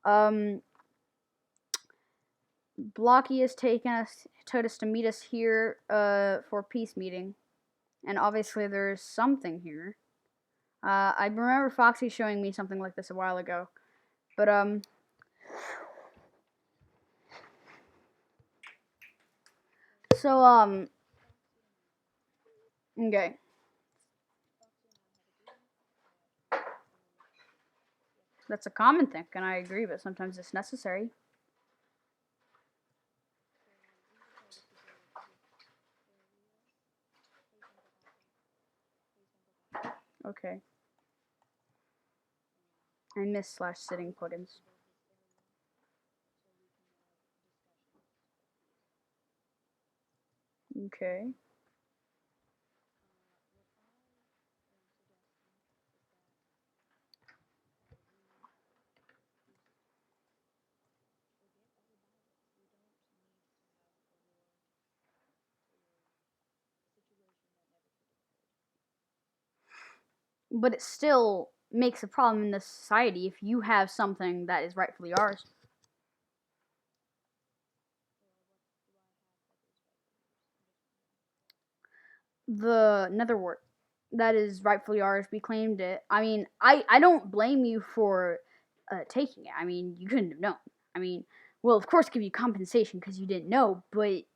Um, Blocky has told us to meet us here for peace meeting, and obviously there's something here. I remember Foxy showing me something like this a while ago, but so okay. That's a common thing, and I agree, but sometimes it's necessary. Okay. I miss slash sitting puddings. Okay. But it still makes a problem in this society if you have something that is rightfully ours. The netherwort that is rightfully ours, we claimed it. I mean, I don't blame you for taking it. I mean, you couldn't have known. I mean, we'll of course give you compensation because you didn't know, but it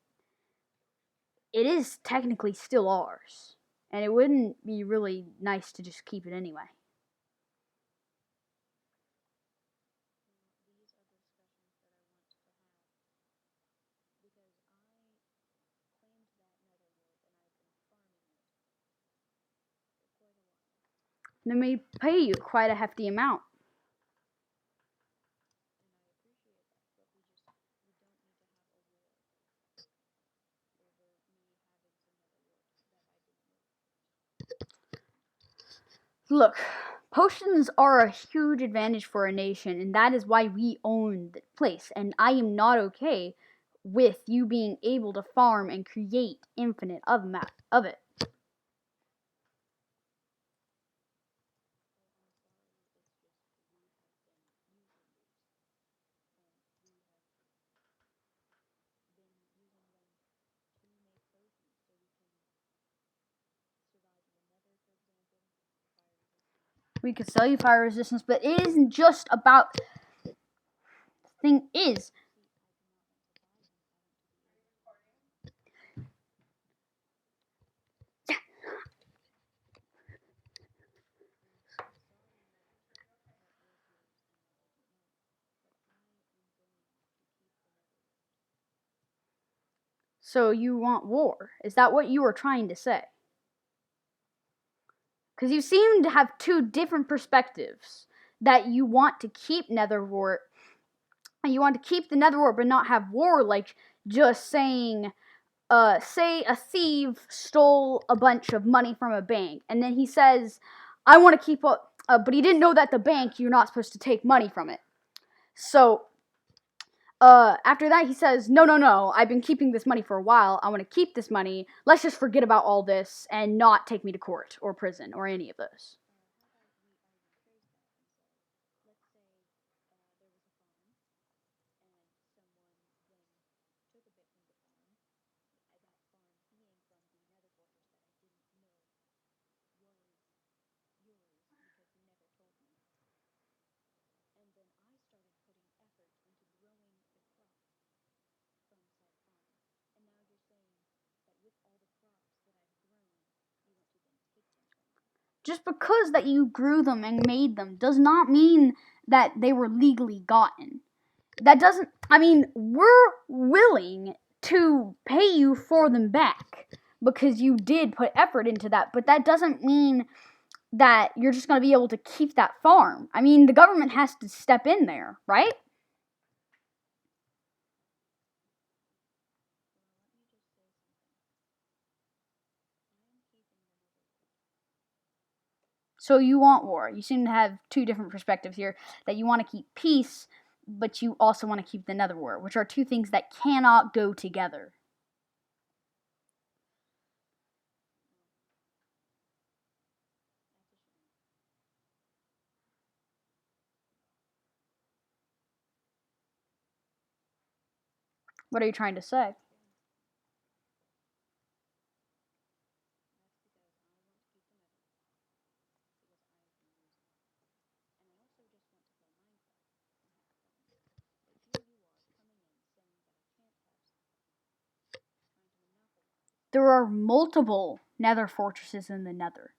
is technically still ours. And it wouldn't be really nice to just keep it anyway. They may pay you quite a hefty amount. Look, potions are a huge advantage for a nation, and that is why we own the place. And I am not okay with you being able to farm and create infinite of it. We could sell you fire resistance, but it isn't just about. Thing is, so you want war? Is that what you were trying to say? Because you seem to have two different perspectives. That you want to keep Netherwart, and you want to keep the Netherwart but not have war, like just saying, say a thief stole a bunch of money from a bank, and then he says, I want to keep up, but he didn't know that the bank, you're not supposed to take money from it. So, after that, he says, no, no, no, I've been keeping this money for a while. I want to keep this money. Let's just forget about all this and not take me to court or prison or any of those. Just because that you grew them and made them does not mean that they were legally gotten. That doesn't, I mean, we're willing to pay you for them back because you did put effort into that, but that doesn't mean that you're just going to be able to keep that farm. I mean, the government has to step in there, right? So you want war. You seem to have two different perspectives here, that you want to keep peace, but you also want to keep the netherwar, which are two things that cannot go together. What are you trying to say? There are multiple nether fortresses in the nether.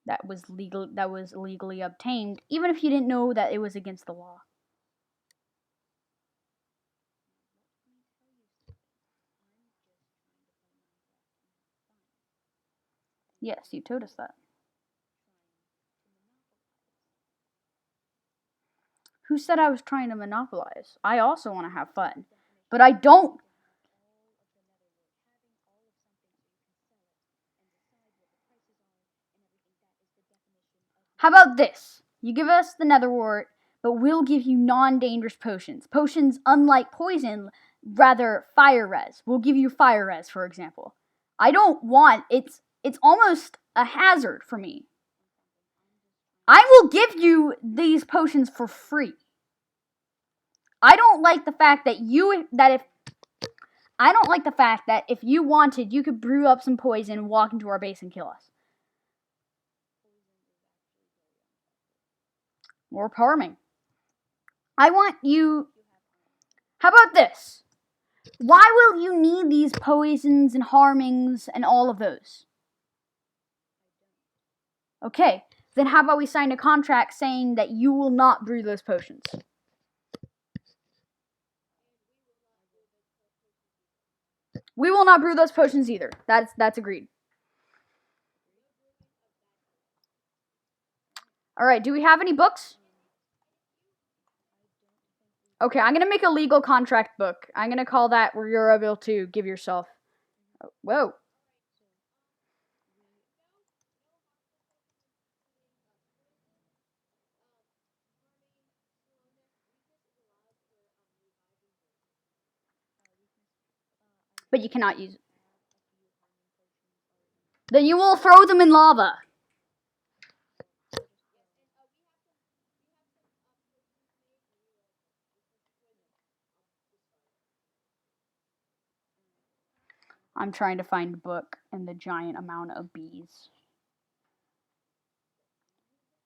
That was legally obtained, even if you didn't know that it was against the law. Yes, you told us that. Who said I was trying to monopolize? I also want to have fun. But I don't. How about this? You give us the nether wart, but we'll give you non-dangerous potions. Potions unlike poison, rather fire res. We'll give you fire res, for example. I don't want it's almost a hazard for me. I will give you these potions for free. I don't like the fact that if you wanted, you could brew up some poison, walk into our base, and kill us. More harming. I want you. How about this? Why will you need these poisons and harmings and all of those? Okay, then how about we sign a contract saying that you will not brew those potions? We will not brew those potions either. That's agreed. Alright, do we have any books? Okay, I'm gonna make a legal contract book. I'm gonna call that where you're able to give yourself. Whoa. But you cannot use it. Then you will throw them in lava. I'm trying to find a book and the giant amount of bees.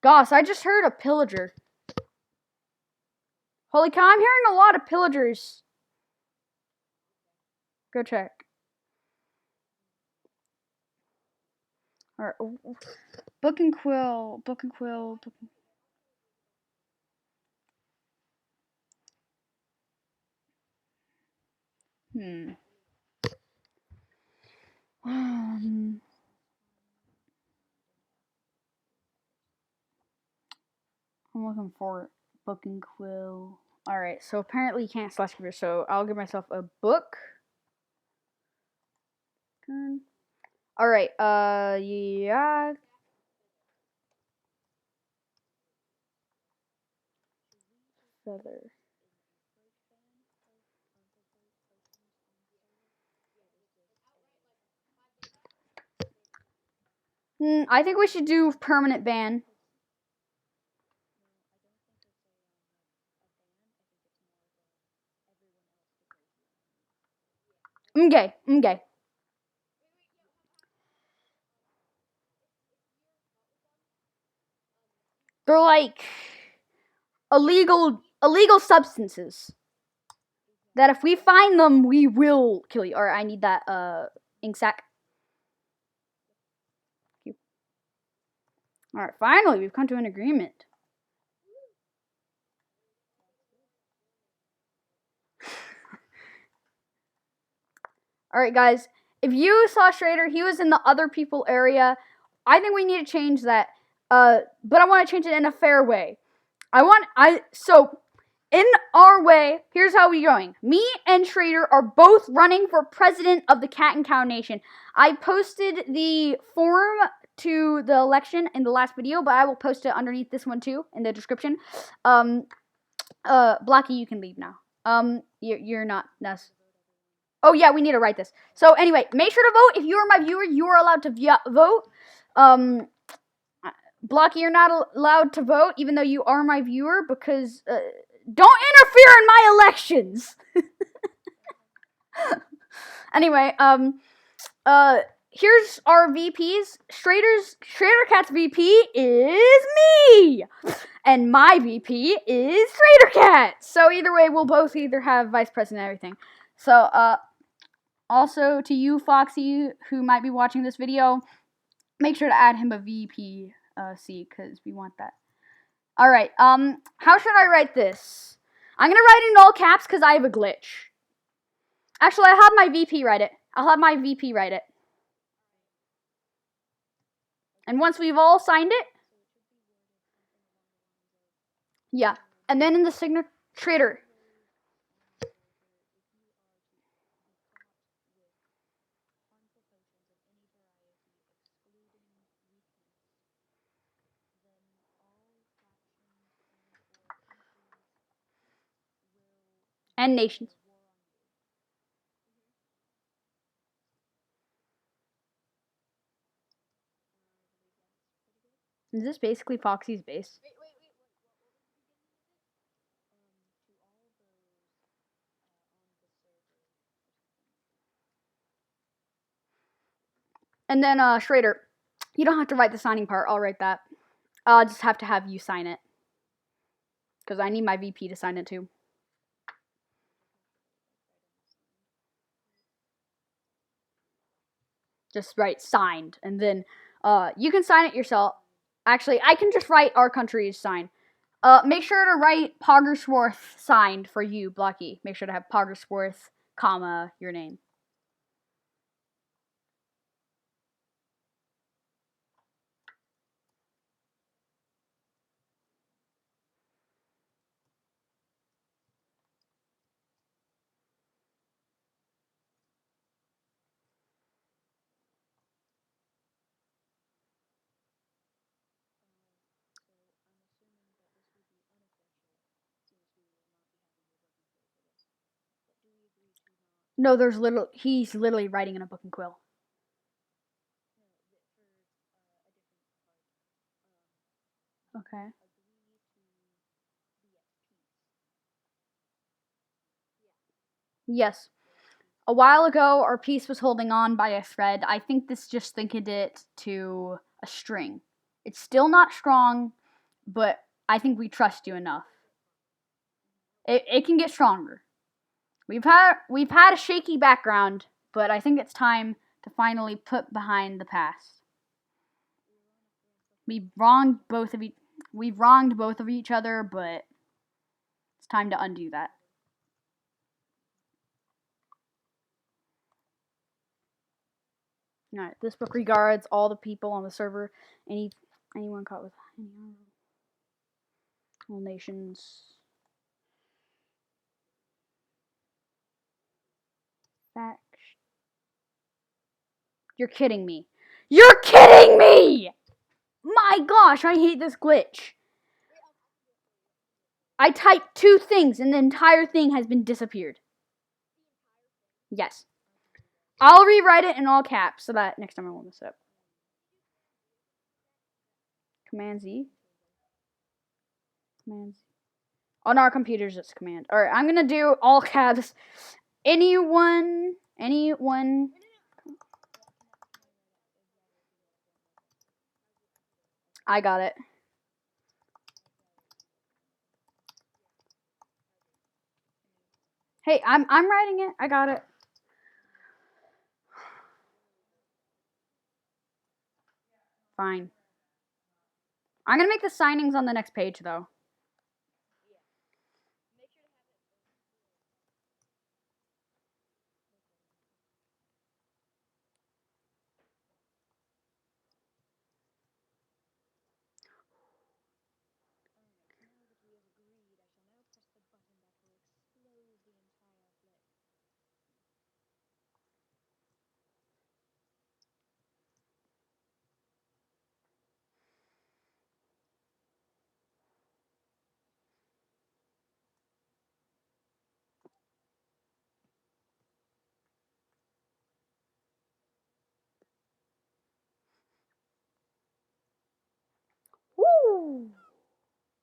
Gosh, I just heard a pillager. Holy cow, I'm hearing a lot of pillagers. Go check. Alright. Book and quill. Hmm. I'm looking for book and quill. Alright, so apparently you can't slash computer, so I'll give myself a book. Alright, yeah. Feather. I think we should do permanent ban. Okay. They're like illegal substances. That if we find them, we will kill you. Alright, I need that ink sac. Alright, finally, we've come to an agreement. Alright, guys. If you saw Schrader, he was in the other people area. I think we need to change that. But I want to change it in a fair way. So, in our way, here's how we're going. Me and Schrader are both running for president of the Cat and Cow Nation. I posted the form to the election in the last video, but I will post it underneath this one too, in the description. Blocky, you can leave now. You're not necessary. Oh yeah, we need to write this. So anyway, make sure to vote. If you are my viewer, you are allowed to vote. Blocky, you're not allowed to vote, even though you are my viewer, because don't interfere in my elections. Anyway, here's our VPs. Schrader Cat's VP is me, and my VP is Schrader Cat. So either way, we'll both either have vice president and everything. So also to you, Foxy, who might be watching this video, make sure to add him a VP C, because we want that. All right. How should I write this? I'm gonna write it in all caps because I have a glitch. Actually, I'll have my VP write it. And once we've all signed it, yeah. And then in the signature, Trader. And nations. Is this basically Foxy's base? And then Schrader, you don't have to write the signing part. I'll write that. I'll just have to have you sign it, because I need my VP to sign it too. Just write signed, and then you can sign it yourself. Actually, I can just write our country's sign. Make sure to write Poggersworth signed for you, Blocky. Make sure to have Poggersworth, comma, your name. No, he's literally writing in a book and quill. Okay. Yes. A while ago, our piece was holding on by a thread. I think this just linked it to a string. It's still not strong, but I think we trust you enough. It can get stronger. We've had a shaky background, but I think it's time to finally put behind the past. We've wronged both of each other, but it's time to undo that. Alright, this book regards all the people on the server, anyone caught with all nations. Fact. You're kidding me. You're kidding me! My gosh, I hate this glitch. I typed 2 things and the entire thing has been disappeared. Yes. I'll rewrite it in all caps so that next time I won't mess it up. Command Z. Command Z. On our computers, it's command. Alright, I'm gonna do all caps. Anyone. I got it. Hey, I'm writing it. I got it. Fine. I'm gonna make the signings on the next page, though.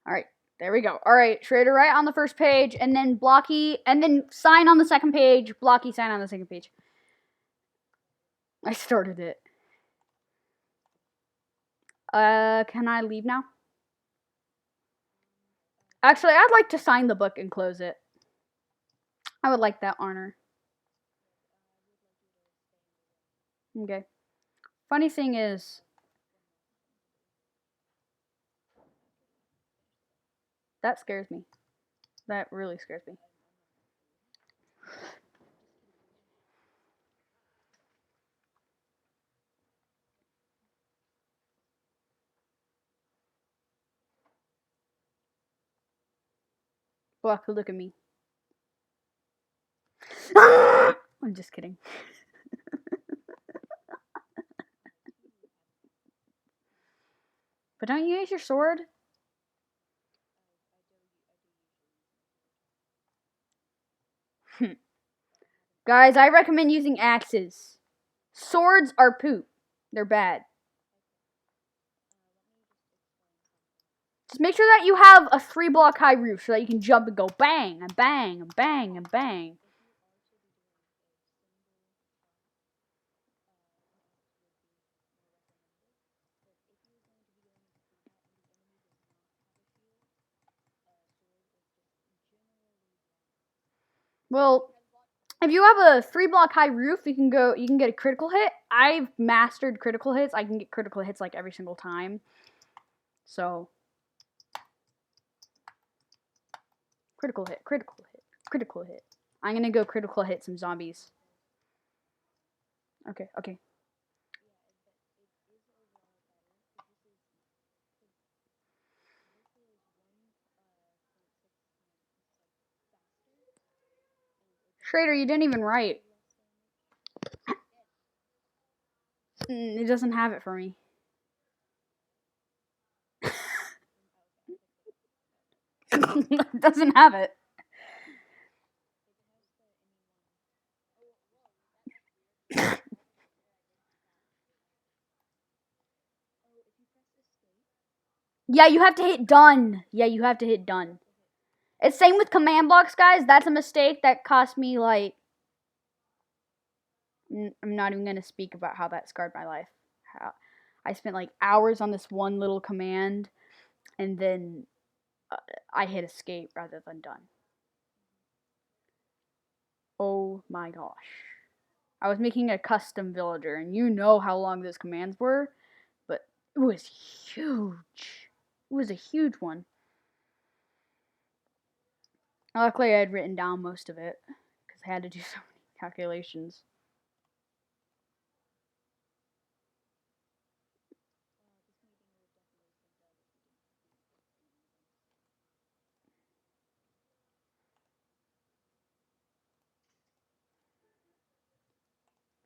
Alright, there we go. Alright, Schrader, write on the first page, and then Blocky, and then sign on the second page. Blocky, sign on the second page. I started it. Can I leave now? Actually, I'd like to sign the book and close it. I would like that honor. Okay. Funny thing is, that scares me. That really scares me. Block, look at me. I'm just kidding. But don't you use your sword? Guys, I recommend using axes. Swords are poop. They're bad. Just make sure that you have a 3-block high roof so that you can jump and go bang and bang and bang and bang. Well, if you have a 3-block high roof, you can get a critical hit. I've mastered critical hits. I can get critical hits like every single time. So, critical hit, critical hit, critical hit. I'm gonna go critical hit some zombies. Okay, okay. Schrader, you didn't even write. It doesn't have it for me. It doesn't have it. Yeah, you have to hit done. Yeah, you have to hit done. It's same with command blocks, guys. That's a mistake that cost me, like... I'm not even going to speak about how that scarred my life. How I spent, like, hours on this one little command, and then I hit escape rather than done. Oh my gosh. I was making a custom villager, and you know how long those commands were, but it was huge. It was a huge one. Luckily, I had written down most of it, because I had to do so many calculations.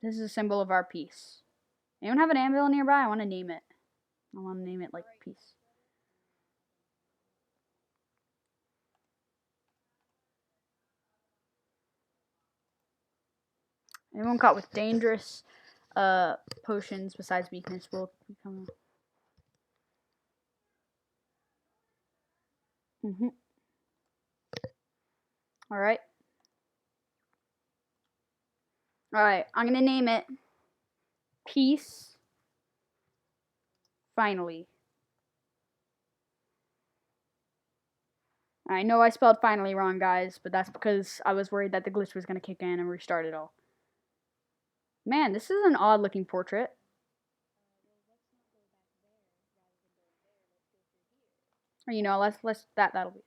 This is a symbol of our peace. Anyone have an anvil nearby? I want to name it. I want to name it like peace. Anyone caught with dangerous potions besides weakness will become... Alright. Alright, I'm gonna name it Peace. Finally. I know I spelled finally wrong, guys, but that's because I was worried that the glitch was gonna kick in and restart it all. Man, this is an odd looking portrait. Or, you know, that'll be.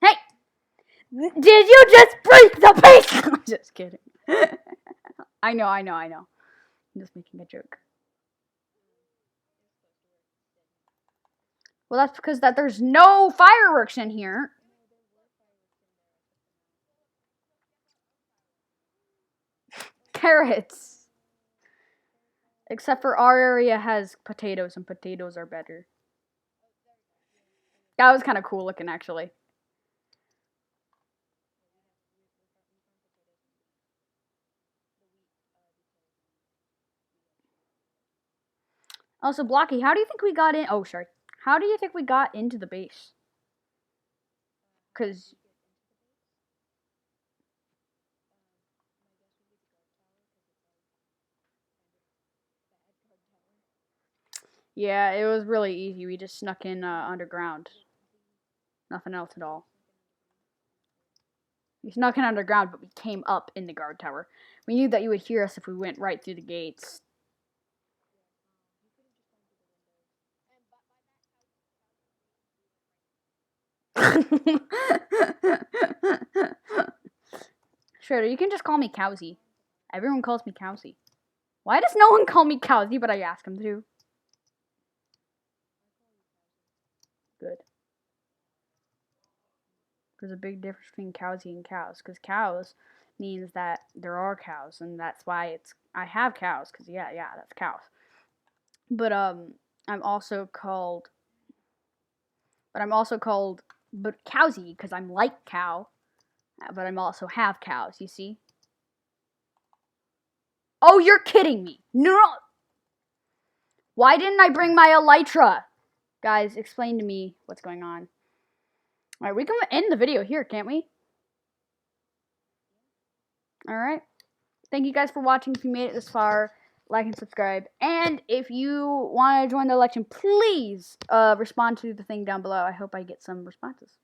Hey! Did you just break the pace? I'm just kidding. I know. I'm just making a joke. Well, that's because there's no fireworks in here. Carrots. Except for our area has potatoes, and potatoes are better. That was kind of cool looking, actually. Also, Blocky, how do you think we got in? Oh, sorry. How do you think we got into the base? Because yeah, it was really easy. We just snuck in underground. Nothing else at all. We snuck in underground, but we came up in the guard tower. We knew that you would hear us if we went right through the gates. Shredder, you can just call me Cowsy. Everyone calls me Cowsy. Why does no one call me Cowsy, but I ask them to? Good. There's a big difference between Cowsy and cows, because cows means that there are cows, and that's why I have cows, because yeah, that's cows. But I'm also called but Cowsy, because I'm like cow, but I'm also have cows, you see? Oh, you're kidding me. No. Why didn't I bring my elytra? Guys, explain to me what's going on. Alright, we can end the video here, can't we? Alright. Thank you guys for watching. If you made it this far, like and subscribe. And if you want to join the election, please respond to the thing down below. I hope I get some responses.